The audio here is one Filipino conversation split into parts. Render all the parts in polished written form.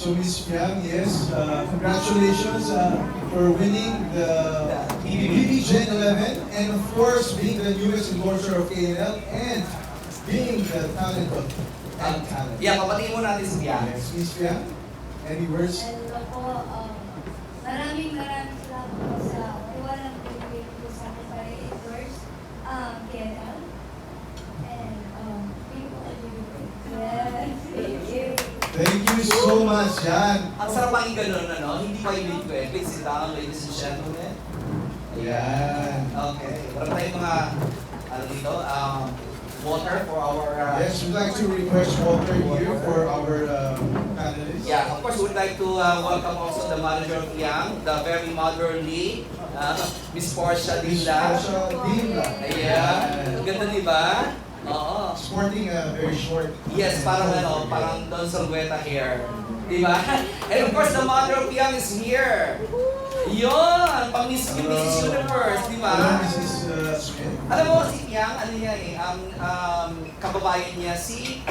So Miss Piang, yes, congratulations for winning the PBB Gen 11 and of course being the newest endorser of KNL and being the talent of talent. Yeah, papatingin mo natin si Piang. Yes, Miss Piang, any words? Hello po, maraming salamat po sa tiwalang pinigay po sa akin para i-endorse KNL. And people are doing yes, thank you. Thank you so much, Jan. Ang sarap pakinggan nun, ano? Hindi pa yung lead. Please sit down, ladies and gentlemen. Ayan. Okay. Meron tayong mga, ano dito, water for our... Yes, we'd like to request water here for our panelists. Yeah, of course, we'd like to welcome also the manager of Yang, the very motherly, Miss Portia Miss Dilla. Portia Dilla. Ayan. Ang ganda, di ba? Oo. Sporting very short. Yes, parang ano, parang Don Salgueta hair. Di ba? And of course, the mother of Yang is here. Yun! Pang Miss Universe, di ba? Hello, Mrs. Smith. Alam mo, si Yang, ano niya eh, kababayan niya, si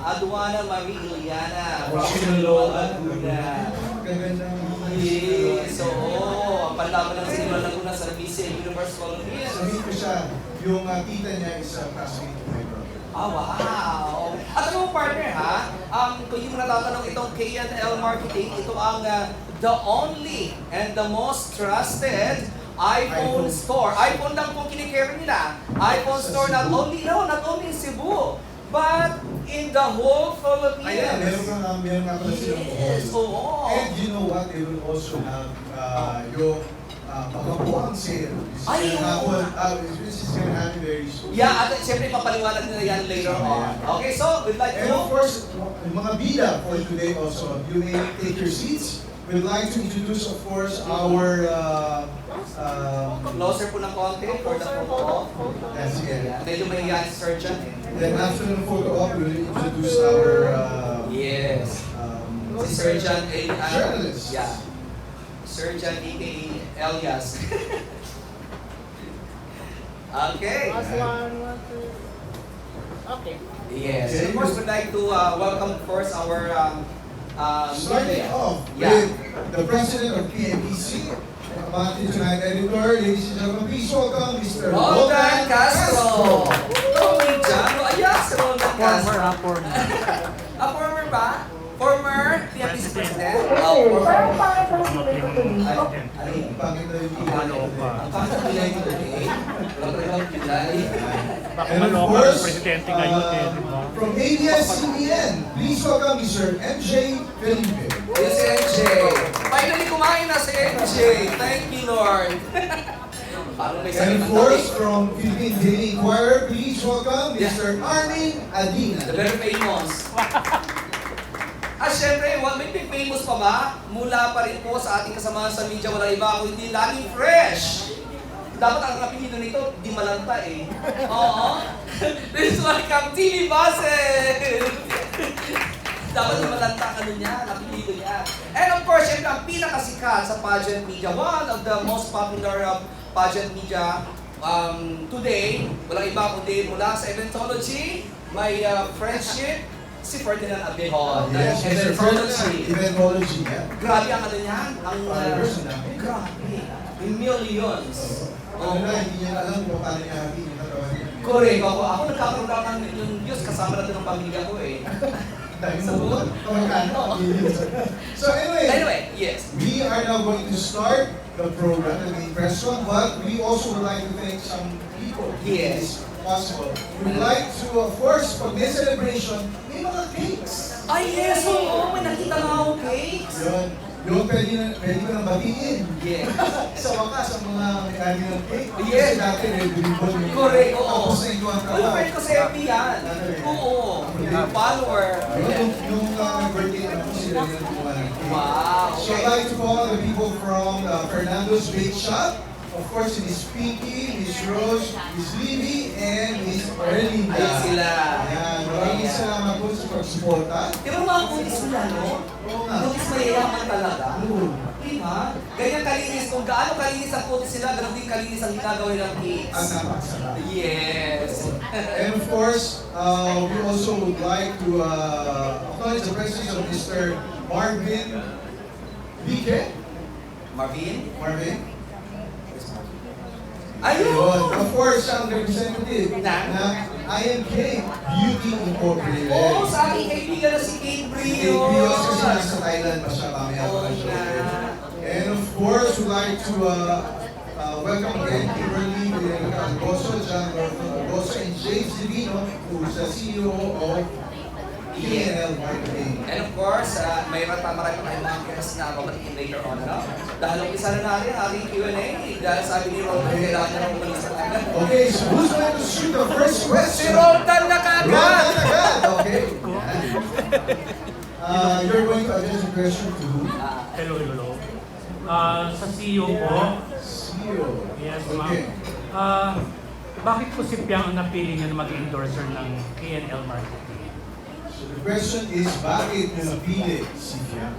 Aduana Marie Iliana from Sinaloa, Laguna. Magagandang Yes, oo. Ang panlaban ng Sinaloa, Laguna sa Miss Universe Philippines. sabihin ko siya, yung tita niya is classmate of my brother. Ah, wow! At ano partner ha? Kung yung natatanong itong KNL Marketing, ito ang the only and the most trusted iPhone store. iPhone lang pong kinikerry nila. iPhone store not only in Cebu, but in the whole Philippines. Ayan, meron nga pala silang Yes, bohol. oo. And you know what? They will also have yung pagkabuang sale. Ay, oo. Which is gonna happen very soon. Yeah, at siyempre papaliwanag nila yan later on. Okay, so we'd like And of to... course, mga bida for today also, you may take your seats. We'd like to introduce, of course, our Closer po ng konti for the photo. yes, again. Medyo mahihayin si surgeon eh. Then after the photo op, we'll introduce our Yes. Si Surgeon journalist. Yeah. Surgeon aka Elias. Okay. Last one, two. Okay. Yes. And of course, we'd like to welcome first our Starting off Yeah. with the president of PNPC, Abante Tonight editor, ladies and gentlemen, please welcome Mr. Roldan Castro. Comedian. Ayas, Roldan Castro. Former. Former ba? Former PNPC president? Former. Parang pangit lang si Kuya Tuloy. Ang pangit na yung Ang pangit ng Pilay dito eh. Wala talagang Pilay. Baka And of maloka course, ng presidente ngayon eh, di ba? from ABS-CBN, please welcome Mr. MJ Felipe. Yes, MJ. Finally kumain na si MJ. Thank you, Lord. Parang may And sakit of ang course, tabi. from Philippine Daily Inquirer, please welcome Mr. Armin Adina. The very famous. At syempre, may famous pa ba? Mula pa rin po sa ating kasamahan sa media, walang iba kundi laging fresh. Dapat ang apelido nito, di malanta eh. Oo. Please welcome TV Basen! Dapat di malanta ang ano niya, ang apelido niya. And of course, syempre, ang pinakasikat sa pageant media, one of the most popular pageant media today, walang iba kundi mula sa Eventology, may friendship, si Ferdinand Abejón. Yes, Mr. Eventology. Eventology, yeah. Grabe ang ano niya, ang Followers na dami. grabe. In millions. Ano na, hindi niya alam kung paano niya hatiin yung katawan niya. Correct. Ako nagkakaroon lang ng million views kasama natin ng pamilya ko eh. Dahil mo ba? Kamagkano? So Anyway, yes. we are now going to start the program, the main press one, but we also would like to thank some people. Yes. If possible. We'd like to, of course, pag may celebration, may mga cakes. Ay yes, oo. May nakita nga ako cakes. Yun, pwede ko nang batiin. Yes. Sa wakas, ang mga may-ari ng cake. Yes. Kasi dati, nag-billboard yung Correct, oo. Tapos na ito ang Uy, trabaho. friend ko sa FB yan. Oo. Follower. Yung birthday na po sila yung gumawa ng cake. Wow. So I'd like to call the people from Fernando's Bake Shop. of course, Miss Pinky, Miss Rose, Miss Libby, and Miss Erlinda. Ayun sila. Ayan, maraming salamat po sa pagsuporta. Di ba mga kutis sila, no? Oo nga. Kutis mayayaman talaga. Oo. Di ba? Ganyan kalinis. Kung gaano kalinis ang kutis sila, ganun din kalinis ang ginagawa ng kids. Ang napakasarap. Yes. And of course, we also would like to acknowledge the presence of Mr. Marvin Vique. Marvin? Marvin? Ayun! Ayun. Of course, ang representative Na? ng IMK Beauty Incorporated. Oo, sa aking kaibigan na si Kate Si Brio. Bios kasi nasa Thailand pa siya mamaya pa Oo na siya. nga. And of course, we'd like to welcome again Kimberly Villarreal Algoso, John Norton Algoso, and James Divino, who is the CEO of PNL Marketing. And of course, mayroon pa marami tayong mga guests na babalikin later on, no? Dahil umpisa na natin ang ating Q&A. Dahil sabi ni Roldan, kailangan niya na umalis sa kanya. Okay, so who's going to shoot the first Si question? Roldan na kagad! Roldan agad! Okay. You're going to address the question to who? Hello, hello. Sa CEO po, CEO. yes ma'am. Okay. Bakit po si Piang ang napili niyo na mag-endorser ng KNL Marketing? So the question is, bakit nyo napili si Fiam?